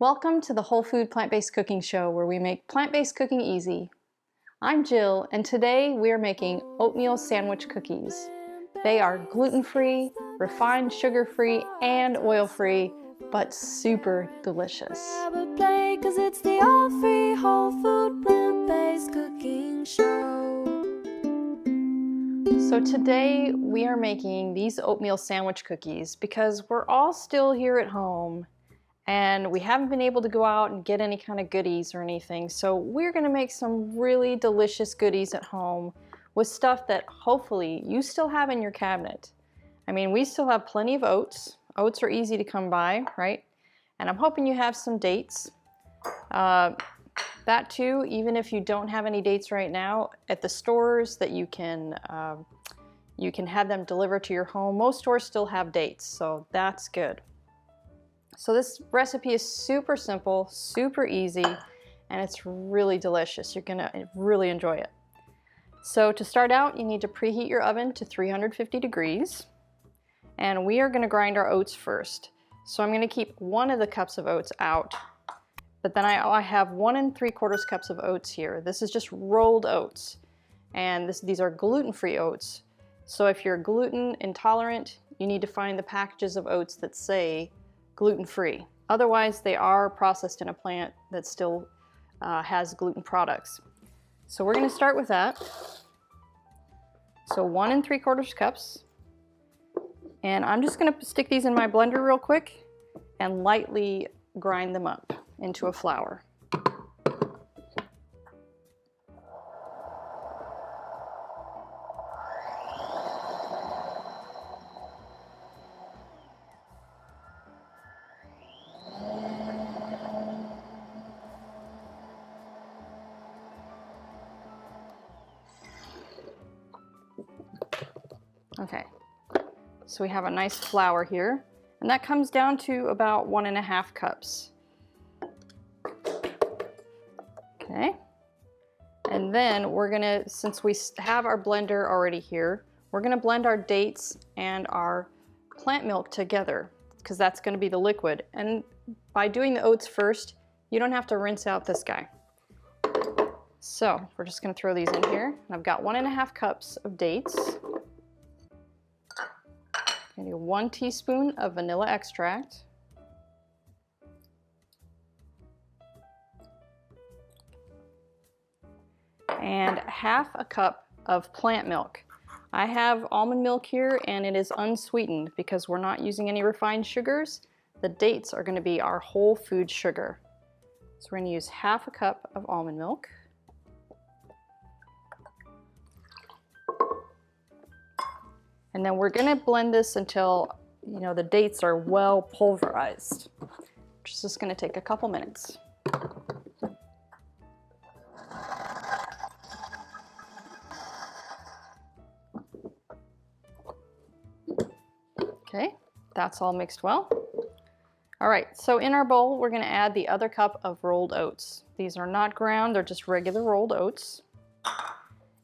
Welcome to the Whole Food Plant-Based Cooking Show, where we make plant-based cooking easy. I'm Jill, and today we are making oatmeal sandwich cookies. They are gluten-free, refined sugar-free, and oil-free, but super delicious. Cause it's the all-free whole food plant-based cooking show. So today we are making these oatmeal sandwich cookies because we're all still here at home and we haven't been able to go out and get any kind of goodies or anything. So we're gonna make some really delicious goodies at home with stuff that hopefully you still have in your cabinet. I mean, we still have plenty of oats. Oats are easy to come by, right? And I'm hoping you have some dates. That too, even if you don't have any dates right now, at the stores that you can have them delivered to your home. Most stores still have dates, so that's good. So this recipe is super simple, super easy, and it's really delicious. You're gonna really enjoy it. So to start out, you need to preheat your oven to 350 degrees, and we are gonna grind our oats first. So I'm gonna keep one of the cups of oats out, but then I have 1 3/4 cups of oats here. This is just rolled oats, and these are gluten-free oats. So if you're gluten intolerant, you need to find the packages of oats that say gluten-free. Otherwise, they are processed in a plant that still has gluten products. So we're gonna start with that. So 1 3/4 cups. And I'm just gonna stick these in my blender real quick and lightly grind them up into a flour. Okay, so we have a nice flour here, and that comes down to about 1½ cups. Okay, and then we're gonna, since we have our blender already here, we're gonna blend our dates and our plant milk together, because that's gonna be the liquid. And by doing the oats first, you don't have to rinse out this guy. So we're just gonna throw these in here. And I've got 1½ cups of dates. I'm gonna do 1 teaspoon of vanilla extract. And ½ cup of plant milk. I have almond milk here, and it is unsweetened because we're not using any refined sugars. The dates are gonna be our whole food sugar. So we're gonna use ½ cup of almond milk. And then we're gonna blend this until, the dates are well pulverized, which is just gonna take a couple minutes. Okay, that's all mixed well. All right, so in our bowl, we're gonna add the other cup of rolled oats. These are not ground, they're just regular rolled oats.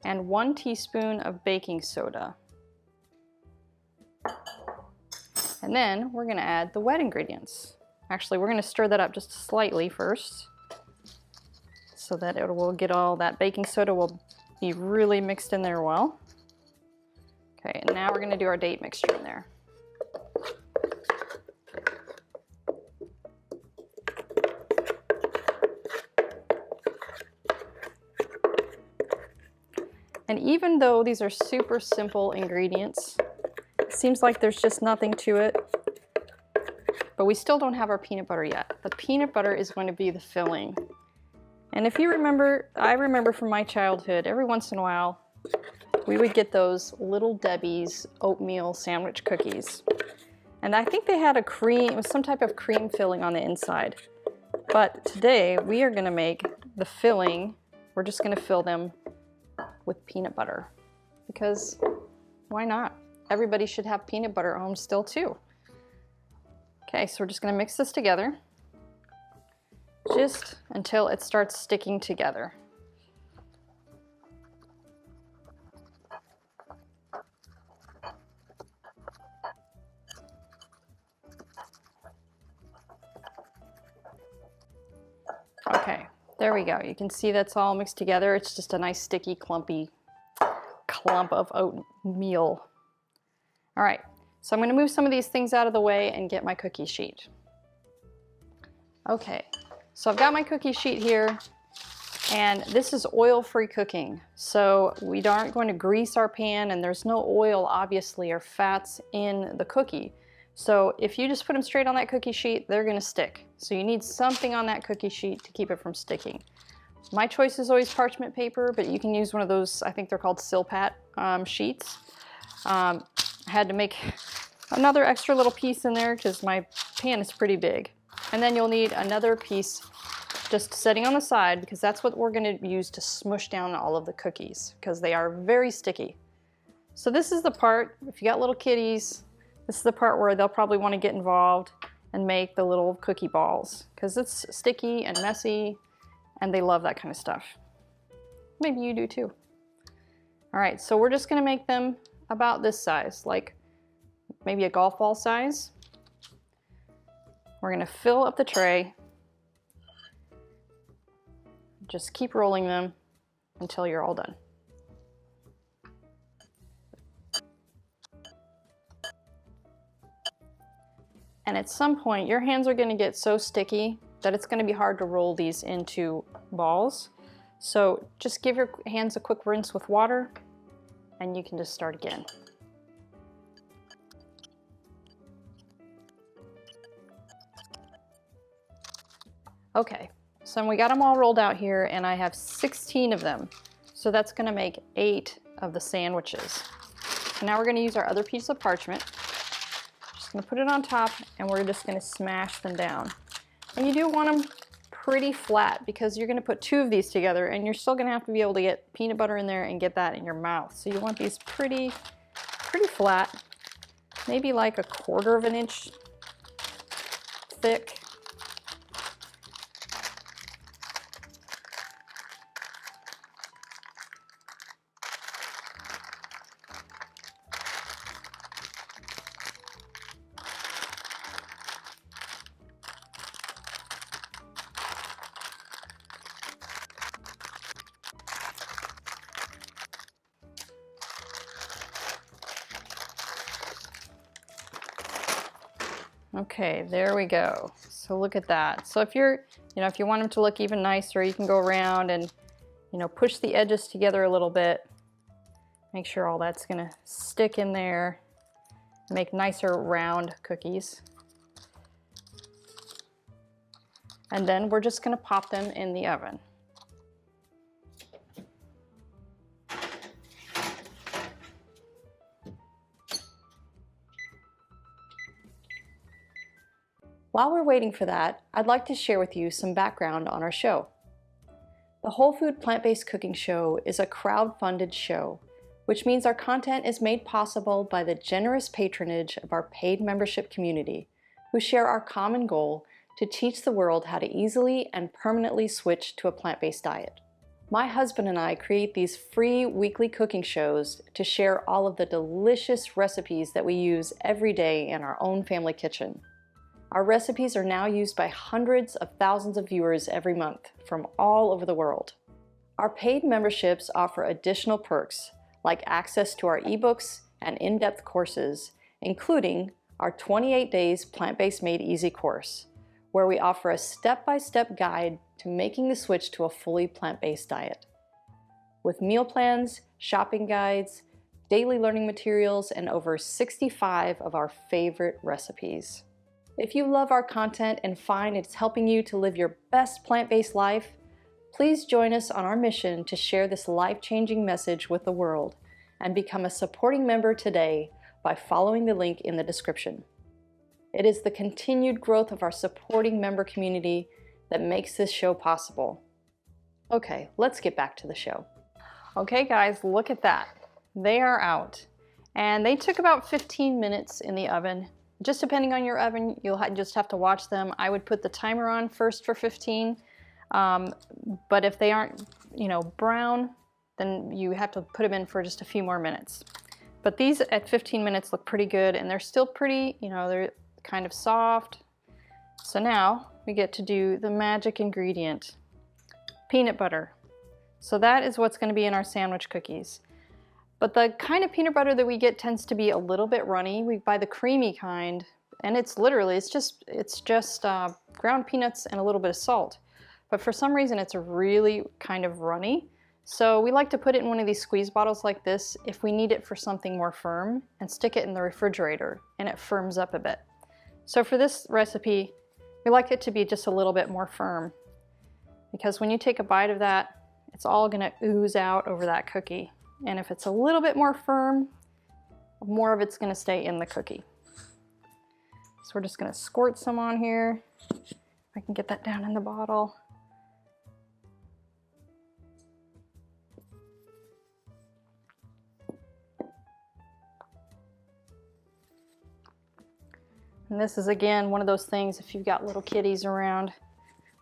And 1 teaspoon of baking soda. And then we're gonna add the wet ingredients. Actually, we're gonna stir that up just slightly first so that it will get all that baking soda will be really mixed in there well. Okay, and now we're gonna do our date mixture in there. And even though these are super simple ingredients, it seems like there's just nothing to it, but we still don't have our peanut butter yet. The peanut butter is going to be the filling. And if you remember, I remember from my childhood, every once in a while, we would get those Little Debbie's Oatmeal Sandwich cookies. And I think they had some type of cream filling on the inside. But today, we are gonna make the filling, we're just gonna fill them with peanut butter, because why not? Everybody should have peanut butter at home still too. Okay, so we're just gonna mix this together just until it starts sticking together. Okay, there we go. You can see that's all mixed together. It's just a nice sticky, clumpy clump of oatmeal. All right, so I'm going to move some of these things out of the way and get my cookie sheet. Okay, so I've got my cookie sheet here, and this is oil-free cooking. So we aren't going to grease our pan, and there's no oil, obviously, or fats in the cookie. So if you just put them straight on that cookie sheet, they're going to stick. So you need something on that cookie sheet to keep it from sticking. My choice is always parchment paper, but you can use one of those, I think they're called Silpat sheets. I had to make another extra little piece in there because my pan is pretty big. And then you'll need another piece just sitting on the side, because that's what we're going to use to smush down all of the cookies, because they are very sticky. So this is the part, if you got little kitties, this is the part where they'll probably want to get involved and make the little cookie balls, because it's sticky and messy, and they love that kind of stuff. Maybe you do too. All right, so we're just going to make them about this size, like maybe a golf ball size. We're going to fill up the tray. Just keep rolling them until you're all done. And at some point, your hands are going to get so sticky that it's going to be hard to roll these into balls. So just give your hands a quick rinse with water, and you can just start again. Okay, so we got them all rolled out here, and I have 16 of them. So that's going to make 8 of the sandwiches. And now we're going to use our other piece of parchment. Just going to put it on top, and we're just going to smash them down. And you do want them pretty flat, because you're going to put 2 of these together, and you're still going to have to be able to get peanut butter in there and get that in your mouth. So you want these pretty flat, maybe like 1/4 of an inch thick. Okay, there we go. So look at that. So if you're, if you want them to look even nicer, you can go around and, push the edges together a little bit. Make sure all that's gonna stick in there. Make nicer round cookies. And then we're just gonna pop them in the oven. While we're waiting for that, I'd like to share with you some background on our show. The Whole Food Plant-Based Cooking Show is a crowd-funded show, which means our content is made possible by the generous patronage of our paid membership community, who share our common goal to teach the world how to easily and permanently switch to a plant-based diet. My husband and I create these free weekly cooking shows to share all of the delicious recipes that we use every day in our own family kitchen. Our recipes are now used by hundreds of thousands of viewers every month from all over the world. Our paid memberships offer additional perks like access to our ebooks and in-depth courses, including our 28 Days Plant-Based Made Easy course, where we offer a step-by-step guide to making the switch to a fully plant-based diet. With meal plans, shopping guides, daily learning materials, and over 65 of our favorite recipes. If you love our content and find it's helping you to live your best plant-based life, please join us on our mission to share this life-changing message with the world and become a supporting member today by following the link in the description. It is the continued growth of our supporting member community that makes this show possible. Okay, let's get back to the show. Okay guys, look at that. They are out. And they took about 15 minutes in the oven. Just depending on your oven, you'll just have to watch them. I would put the timer on first for 15, but if they aren't, brown, then you have to put them in for just a few more minutes. But these at 15 minutes look pretty good, and they're still pretty, they're kind of soft. So now we get to do the magic ingredient. peanut butter. So that is what's going to be in our sandwich cookies. But the kind of peanut butter that we get tends to be a little bit runny. We buy the creamy kind, and it's just ground peanuts and a little bit of salt. But for some reason it's really kind of runny. So we like to put it in one of these squeeze bottles like this if we need it for something more firm, and stick it in the refrigerator and it firms up a bit. So for this recipe, we like it to be just a little bit more firm, because when you take a bite of that, it's all gonna ooze out over that cookie. And if it's a little bit more firm, more of it's gonna stay in the cookie. So we're just gonna squirt some on here. If I can get that down in the bottle. And this is, again, one of those things, if you've got little kiddies around,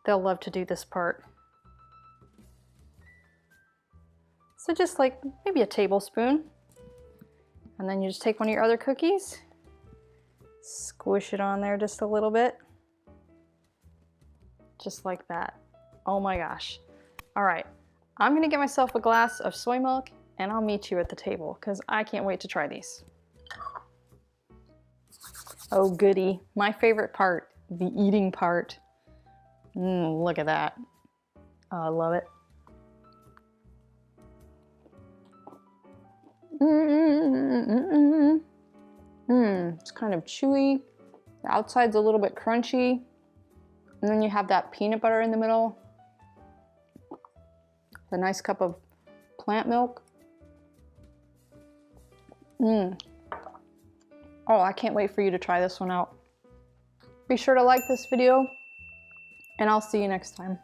they'll love to do this part. So just like maybe a tablespoon. And then you just take one of your other cookies, squish it on there just a little bit. Just like that. Oh my gosh. All right, I'm gonna get myself a glass of soy milk and I'll meet you at the table because I can't wait to try these. Oh goody, my favorite part, the eating part. Look at that. Oh, I love it. It's kind of chewy. The outside's a little bit crunchy. And then you have that peanut butter in the middle. A nice cup of plant milk. Oh, I can't wait for you to try this one out. Be sure to like this video, and I'll see you next time.